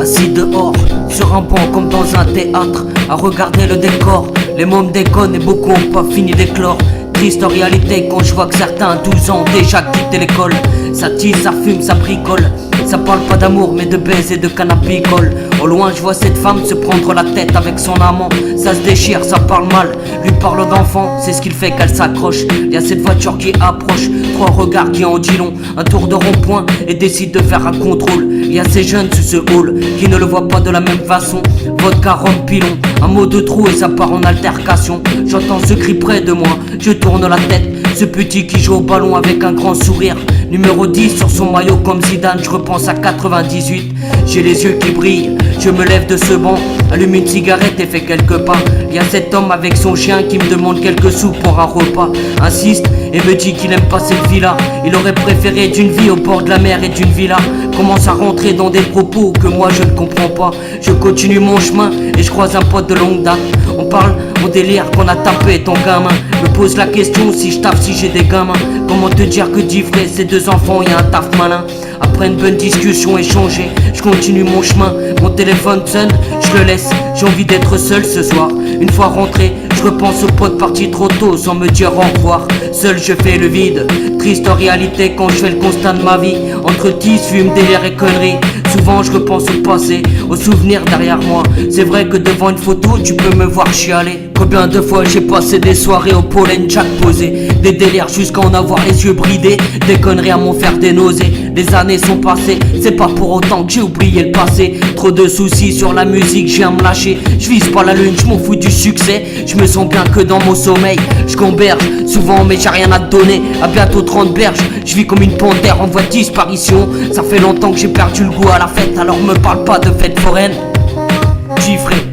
Assis dehors, sur un banc comme dans un théâtre, à regarder le décor. Les mômes déconnent et beaucoup ont pas fini d'éclore. Triste en réalité quand je vois que certains à 12 ans déjà quitté l'école. Ça tisse, ça fume, ça bricole. Ça parle pas d'amour mais de baise et de canapicole. Au loin je vois cette femme se prendre la tête avec son amant. Ça se déchire, ça parle mal, lui parle d'enfant. C'est ce qui fait qu'elle s'accroche. Y a cette voiture qui approche, 3 regards qui en dit long. Un tour de rond-point et décide de faire un contrôle. Y a ces jeunes sous ce hall qui ne le voient pas de la même façon. Vodka, rhum, pilon, un mot de trou et ça part en altercation. J'entends ce cri près de moi, je tourne la tête. Ce petit qui joue au ballon avec un grand sourire. Numéro 10 sur son maillot comme Zidane, je repense à 98. J'ai les yeux qui brillent, je me lève de ce banc, allume une cigarette et fais quelques pas. Y a cet homme avec son chien qui me demande quelques sous pour un repas. Insiste et me dit qu'il aime pas cette vie-là. Il aurait préféré d'une vie au bord de la mer et d'une villa. Commence à rentrer dans des propos que moi je ne comprends pas. Je continue mon chemin et je croise un pote de longue date. On parle, on délire qu'on a tapé ton gamin. Me pose la question si je tape, si j'ai des gamins. Comment te dire que d'ivrer ces 2 enfants, y a un taf malin. Après une bonne discussion échangée, je continue mon chemin. Mon téléphone sonne, je le laisse. J'ai envie d'être seul ce soir. Une fois rentré, je repense aux potes partis trop tôt sans me dire au revoir. Seul je fais le vide, triste en réalité quand je fais le constat de ma vie. Entre tisse, fume, délire et conneries. Souvent je repense au passé, aux souvenirs derrière moi. C'est vrai que devant une photo tu peux me voir chialer. Combien de fois j'ai passé des soirées au pollen jack posé. Des délires jusqu'à en avoir les yeux bridés. Des conneries à m'en faire des nausées. Les années sont passées, c'est pas pour autant que j'ai oublié le passé. Trop de soucis sur la musique, j'ai à me lâcher. Je vise pas la lune, je m'en fous du succès. Je me sens bien que dans mon sommeil. Je gamberge souvent mais j'ai rien à te donner. À bientôt 30 berges, je vis comme une panthère en voie de disparition. Ça fait longtemps que j'ai perdu le goût à la fête, alors me parle pas de fête foraine. Giffré.